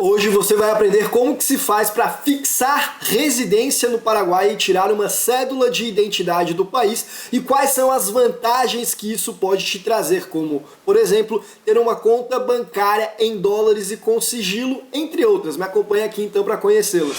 Hoje você vai aprender como que se faz para fixar residência no Paraguai e tirar uma cédula de identidade do país e quais são as vantagens que isso pode te trazer, como, por exemplo, ter uma conta bancária em dólares e com sigilo, entre outras. Me acompanha aqui então para conhecê-las.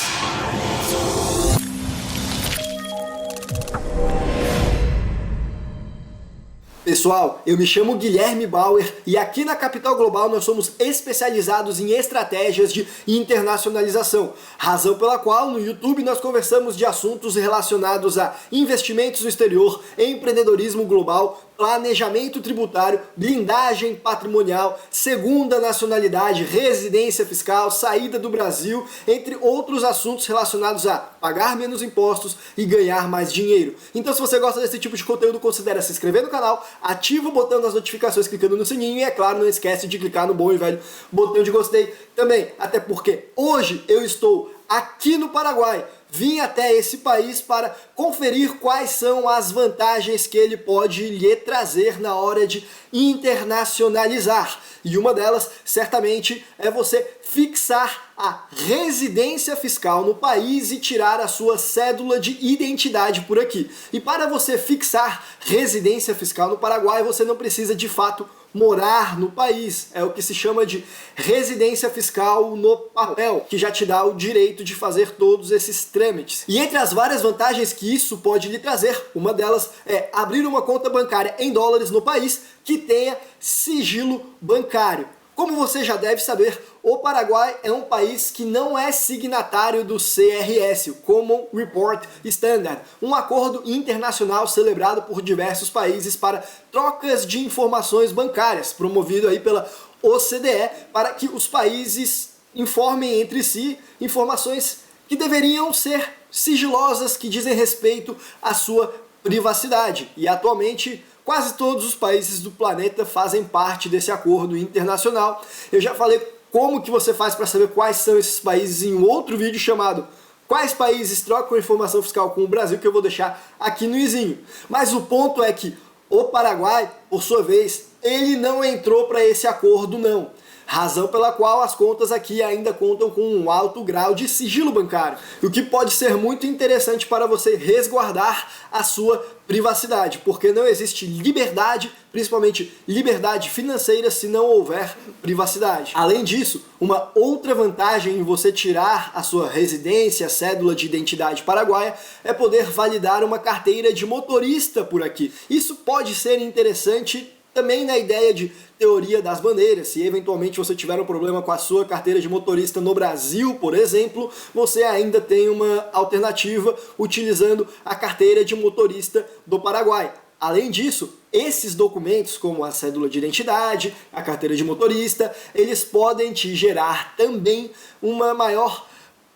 Pessoal, eu me chamo Guilherme Bauer e aqui na Capital Global nós somos especializados em estratégias de internacionalização, razão pela qual no YouTube nós conversamos de assuntos relacionados a investimentos no exterior, empreendedorismo global, planejamento tributário, blindagem patrimonial, segunda nacionalidade, residência fiscal, saída do Brasil, entre outros assuntos relacionados a pagar menos impostos e ganhar mais dinheiro. Então, se você gosta desse tipo de conteúdo, considere se inscrever no canal, ativa o botão das notificações clicando no sininho e, é claro, não esquece de clicar no bom e velho botão de gostei também, até porque hoje eu estou aqui no Paraguai. Vim até esse país para conferir quais são as vantagens que ele pode lhe trazer na hora de internacionalizar. E uma delas, certamente, é você fixar a residência fiscal no país e tirar a sua cédula de identidade por aqui. E para você fixar residência fiscal no Paraguai, você não precisa de fato morar no país, é o que se chama de residência fiscal no papel, que já te dá o direito de fazer todos esses trâmites. E entre as várias vantagens que isso pode lhe trazer, uma delas é abrir uma conta bancária em dólares no país que tenha sigilo bancário. Como você já deve saber, o Paraguai é um país que não é signatário do CRS, o Common Report Standard, um acordo internacional celebrado por diversos países para trocas de informações bancárias, promovido aí pela OCDE, para que os países informem entre si informações que deveriam ser sigilosas, que dizem respeito à sua privacidade. E atualmente quase todos os países do planeta fazem parte desse acordo internacional. Eu já falei como que você faz para saber quais são esses países em um outro vídeo chamado Quais países trocam informação fiscal com o Brasil, que eu vou deixar aqui no izinho. Mas o ponto é que o Paraguai, por sua vez, ele não entrou para esse acordo não. Razão pela qual as contas aqui ainda contam com um alto grau de sigilo bancário, o que pode ser muito interessante para você resguardar a sua privacidade, porque não existe liberdade, principalmente liberdade financeira, se não houver privacidade. Além disso, uma outra vantagem em você tirar a sua residência, cédula de identidade paraguaia, é poder validar uma carteira de motorista por aqui. Isso pode ser interessante também na ideia de teoria das bandeiras. Se eventualmente você tiver um problema com a sua carteira de motorista no Brasil, por exemplo, você ainda tem uma alternativa utilizando a carteira de motorista do Paraguai. Além disso, esses documentos, como a cédula de identidade, a carteira de motorista, eles podem te gerar também uma maior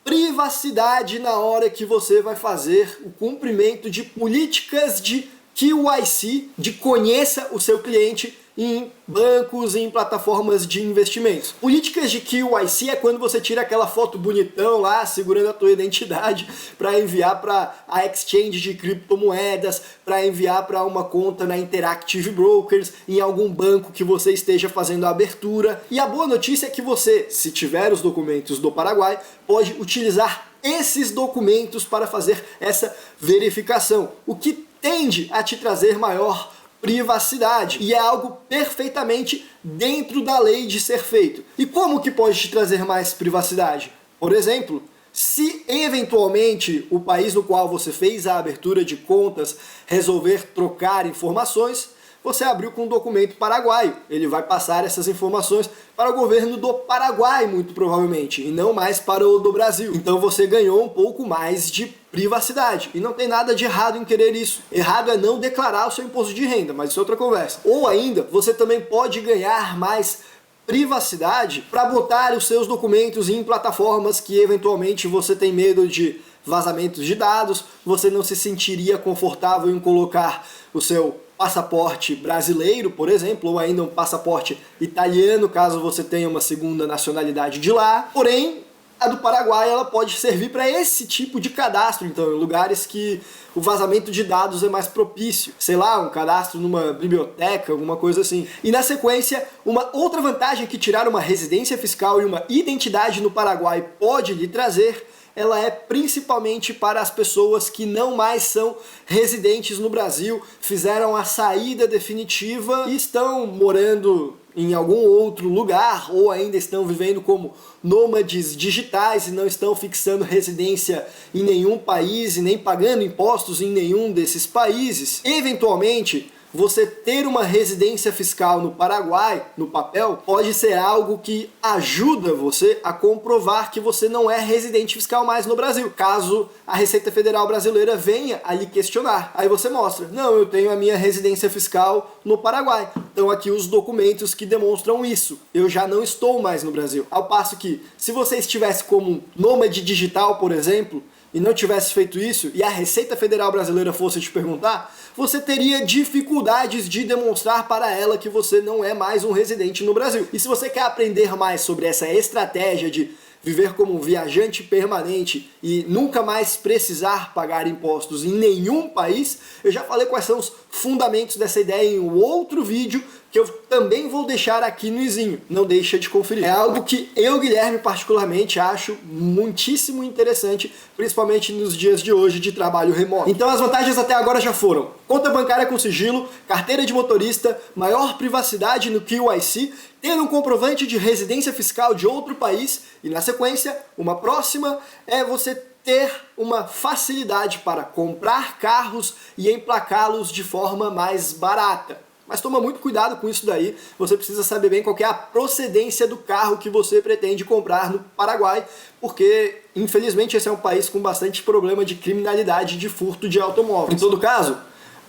privacidade na hora que você vai fazer o cumprimento de políticas de QIC, de conheça o seu cliente, em bancos, em plataformas de investimentos. Políticas de QIC é quando você tira aquela foto bonitão lá, segurando a tua identidade, para enviar para a exchange de criptomoedas, para enviar para uma conta na Interactive Brokers, em algum banco que você esteja fazendo a abertura. E a boa notícia é que você, se tiver os documentos do Paraguai, pode utilizar esses documentos para fazer essa verificação, o que tende a te trazer maior privacidade, e é algo perfeitamente dentro da lei de ser feito. E como que pode te trazer mais privacidade? Por exemplo, se eventualmente o país no qual você fez a abertura de contas resolver trocar informações, você abriu com um documento paraguaio. Ele vai passar essas informações para o governo do Paraguai, muito provavelmente, e não mais para o do Brasil. Então você ganhou um pouco mais de privacidade. E não tem nada de errado em querer isso. Errado é não declarar o seu imposto de renda, mas isso é outra conversa. Ou ainda, você também pode ganhar mais privacidade para botar os seus documentos em plataformas que eventualmente você tem medo de vazamentos de dados, você não se sentiria confortável em colocar o seu passaporte brasileiro, por exemplo, ou ainda um passaporte italiano, caso você tenha uma segunda nacionalidade de lá. Porém, a do Paraguai ela pode servir para esse tipo de cadastro, então, em lugares que o vazamento de dados é mais propício. Sei lá, um cadastro numa biblioteca, alguma coisa assim. E na sequência, uma outra vantagem que tirar uma residência fiscal e uma identidade no Paraguai pode lhe trazer, ela é principalmente para as pessoas que não mais são residentes no Brasil, fizeram a saída definitiva e estão morando em algum outro lugar ou ainda estão vivendo como nômades digitais e não estão fixando residência em nenhum país e nem pagando impostos em nenhum desses países. Eventualmente, você ter uma residência fiscal no Paraguai, no papel, pode ser algo que ajuda você a comprovar que você não é residente fiscal mais no Brasil, caso a Receita Federal Brasileira venha a lhe questionar. Aí você mostra, não, eu tenho a minha residência fiscal no Paraguai. Então aqui os documentos que demonstram isso. Eu já não estou mais no Brasil. Ao passo que, se você estivesse como um nômade digital, por exemplo, e não tivesse feito isso, e a Receita Federal Brasileira fosse te perguntar, você teria dificuldades de demonstrar para ela que você não é mais um residente no Brasil. E se você quer aprender mais sobre essa estratégia de viver como um viajante permanente e nunca mais precisar pagar impostos em nenhum país, eu já falei quais são os fundamentos dessa ideia em um outro vídeo que eu também vou deixar aqui no izinho. Não deixa de conferir. É algo que eu, Guilherme, particularmente acho muitíssimo interessante, principalmente nos dias de hoje de trabalho remoto. Então as vantagens até agora já foram: conta bancária com sigilo, carteira de motorista, maior privacidade no QIC, ter um comprovante de residência fiscal de outro país e, na sequência, uma próxima é você ter uma facilidade para comprar carros e emplacá-los de forma mais barata. Mas toma muito cuidado com isso daí, você precisa saber bem qual que é a procedência do carro que você pretende comprar no Paraguai, porque infelizmente esse é um país com bastante problema de criminalidade e de furto de automóveis. Em todo caso,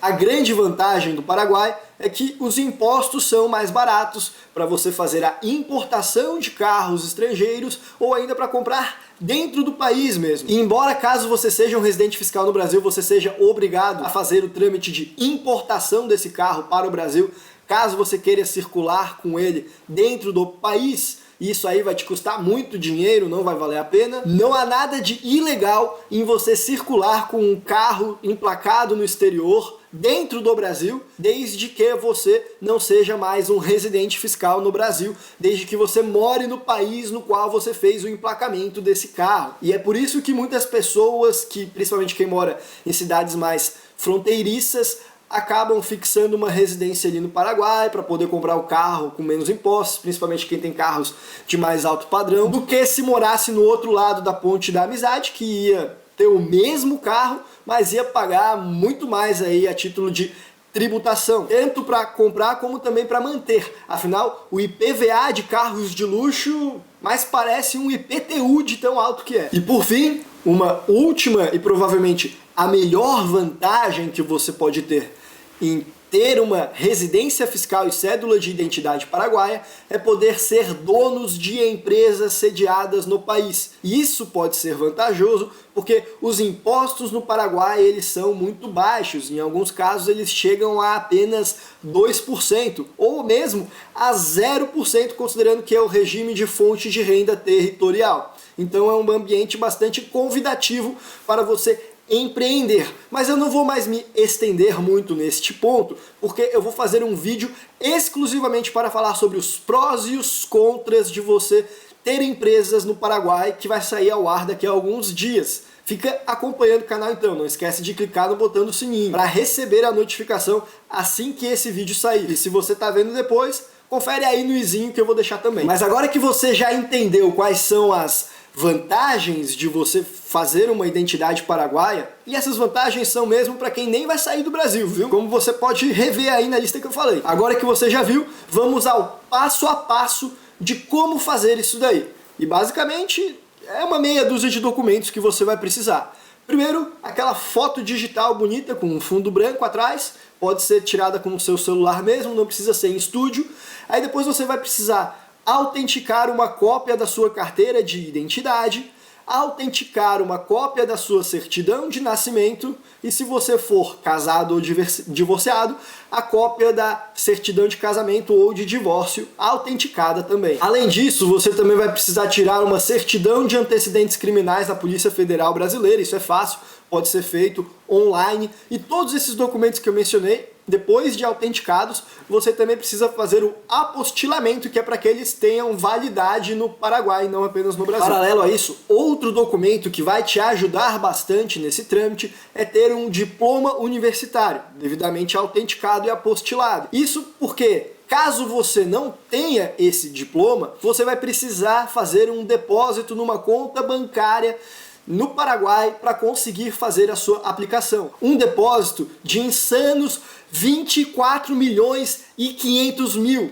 a grande vantagem do Paraguai é que os impostos são mais baratos para você fazer a importação de carros estrangeiros ou ainda para comprar dentro do país mesmo. E embora caso você seja um residente fiscal no Brasil, você seja obrigado a fazer o trâmite de importação desse carro para o Brasil, caso você queira circular com ele dentro do país, isso aí vai te custar muito dinheiro, não vai valer a pena. Não há nada de ilegal em você circular com um carro emplacado no exterior dentro do Brasil, desde que você não seja mais um residente fiscal no Brasil, desde que você more no país no qual você fez o emplacamento desse carro. E é por isso que muitas pessoas, principalmente quem mora em cidades mais fronteiriças, acabam fixando uma residência ali no Paraguai para poder comprar o carro com menos impostos, principalmente quem tem carros de mais alto padrão, do que se morasse no outro lado da Ponte da Amizade, que ia ter o mesmo carro, mas ia pagar muito mais aí a título de tributação, tanto para comprar como também para manter. Afinal, o IPVA de carros de luxo mais parece um IPTU de tão alto que é. E por fim, uma última e provavelmente a melhor vantagem que você pode ter em ter uma residência fiscal e cédula de identidade paraguaia é poder ser donos de empresas sediadas no país. E isso pode ser vantajoso porque os impostos no Paraguai eles são muito baixos, em alguns casos eles chegam a apenas 2% ou mesmo a 0%, considerando que é o regime de fonte de renda territorial. Então é um ambiente bastante convidativo para você empreender, mas eu não vou mais me estender muito neste ponto, porque eu vou fazer um vídeo exclusivamente para falar sobre os prós e os contras de você ter empresas no Paraguai, que vai sair ao ar daqui a alguns dias. Fica acompanhando o canal então, não esquece de clicar no botão do sininho para receber a notificação assim que esse vídeo sair. E se você está vendo depois, confere aí no izinho que eu vou deixar também. Mas agora que você já entendeu quais são as vantagens de você fazer uma identidade paraguaia, e essas vantagens são mesmo para quem nem vai sair do Brasil, viu? Como você pode rever aí na lista que eu falei. Agora que você já viu, vamos ao passo a passo de como fazer isso daí. E basicamente é uma meia dúzia de documentos que você vai precisar. Primeiro, aquela foto digital bonita com um fundo branco atrás, pode ser tirada com o seu celular mesmo, não precisa ser em estúdio. Aí depois você vai precisar autenticar uma cópia da sua carteira de identidade. autenticar uma cópia da sua certidão de nascimento e, se você for casado ou divorciado, a cópia da certidão de casamento ou de divórcio autenticada também. Além disso, você também vai precisar tirar uma certidão de antecedentes criminais da Polícia Federal Brasileira. Isso é fácil, pode ser feito online, e todos esses documentos que eu mencionei, depois de autenticados, você também precisa fazer o apostilamento, que é para que eles tenham validade no Paraguai, não apenas no Brasil. Paralelo a isso, outro documento que vai te ajudar bastante nesse trâmite é ter um diploma universitário, devidamente autenticado e apostilado. Isso porque, caso você não tenha esse diploma, você vai precisar fazer um depósito numa conta bancária no Paraguai para conseguir fazer a sua aplicação. Um depósito de insanos 24 milhões e 500 mil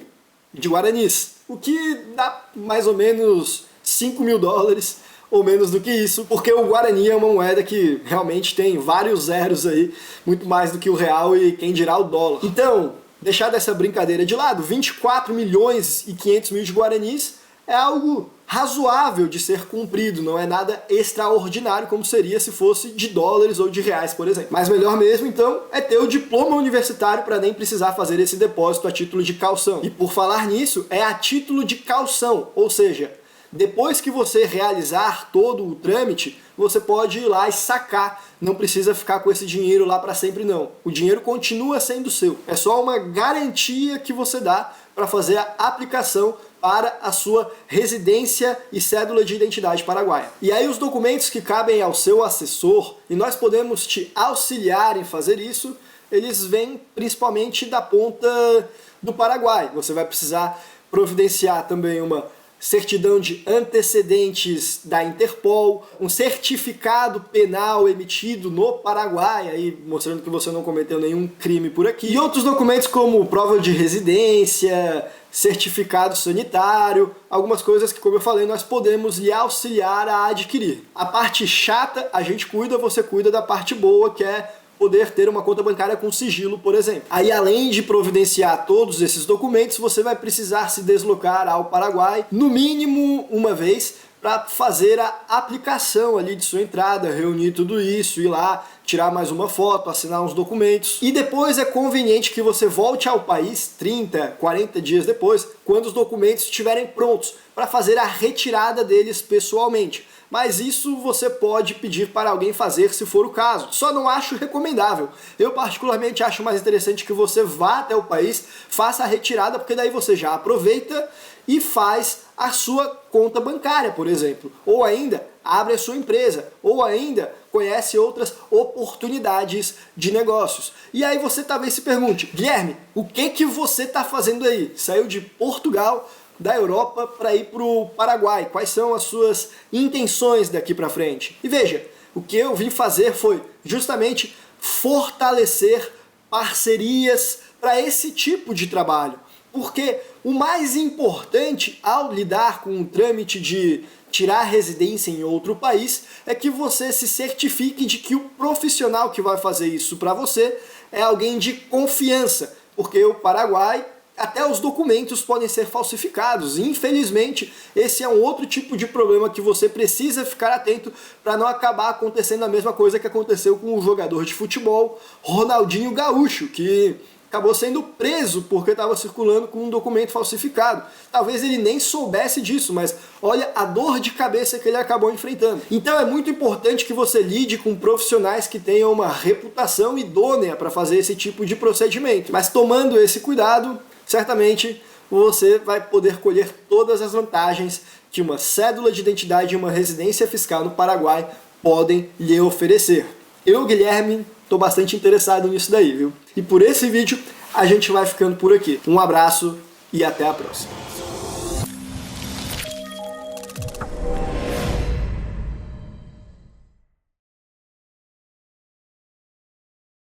de guaranis, o que dá mais ou menos 5 mil dólares, ou menos do que isso, porque o Guarani é uma moeda que realmente tem vários zeros aí, muito mais do que o real e quem dirá o dólar. Então, deixar dessa brincadeira de lado, 24 milhões e 500 mil de guaranis é algo razoável de ser cumprido, não é nada extraordinário como seria se fosse de dólares ou de reais, por exemplo. Mas melhor mesmo, então, é ter o diploma universitário para nem precisar fazer esse depósito a título de caução. E por falar nisso, é a título de caução, ou seja, depois que você realizar todo o trâmite, você pode ir lá e sacar. Não precisa ficar com esse dinheiro lá para sempre, não. O dinheiro continua sendo seu. É só uma garantia que você dá para fazer a aplicação para a sua residência e cédula de identidade paraguaia. E aí os documentos que cabem ao seu assessor, e nós podemos te auxiliar em fazer isso, eles vêm principalmente da ponta do Paraguai. Você vai precisar providenciar também uma certidão de antecedentes da Interpol, um certificado penal emitido no Paraguai, aí mostrando que você não cometeu nenhum crime por aqui, e outros documentos como prova de residência, certificado sanitário, algumas coisas que, como eu falei, nós podemos lhe auxiliar a adquirir. A parte chata a gente cuida, você cuida da parte boa, que é poder ter uma conta bancária com sigilo, por exemplo. Aí, além de providenciar todos esses documentos, você vai precisar se deslocar ao Paraguai, no mínimo uma vez, para fazer a aplicação ali de sua entrada, reunir tudo isso, ir lá, tirar mais uma foto, assinar uns documentos. E depois é conveniente que você volte ao país 30, 40 dias depois, quando os documentos estiverem prontos, para fazer a retirada deles pessoalmente. Mas isso você pode pedir para alguém fazer se for o caso. Só não acho recomendável. Eu particularmente acho mais interessante que você vá até o país, faça a retirada, porque daí você já aproveita e faz a sua conta bancária, por exemplo. Ou ainda, abre a sua empresa. Ou ainda, conhece outras oportunidades de negócios. E aí você talvez se pergunte, Guilherme, o que você está fazendo aí? Saiu de Portugal, da Europa, para ir para o Paraguai. Quais são as suas intenções daqui para frente? E veja, o que eu vim fazer foi justamente fortalecer parcerias para esse tipo de trabalho. Porque o mais importante ao lidar com o trâmite de tirar residência em outro país é que você se certifique de que o profissional que vai fazer isso para você é alguém de confiança. Porque o Paraguai, até os documentos podem ser falsificados. E, infelizmente, esse é um outro tipo de problema que você precisa ficar atento para não acabar acontecendo a mesma coisa que aconteceu com o jogador de futebol Ronaldinho Gaúcho, que acabou sendo preso porque estava circulando com um documento falsificado. Talvez ele nem soubesse disso, mas olha a dor de cabeça que ele acabou enfrentando. Então é muito importante que você lide com profissionais que tenham uma reputação idônea para fazer esse tipo de procedimento. Mas tomando esse cuidado, certamente você vai poder colher todas as vantagens que uma cédula de identidade e uma residência fiscal no Paraguai podem lhe oferecer. Eu, Guilherme, estou bastante interessado nisso daí, viu? E por esse vídeo a gente vai ficando por aqui. Um abraço e até a próxima.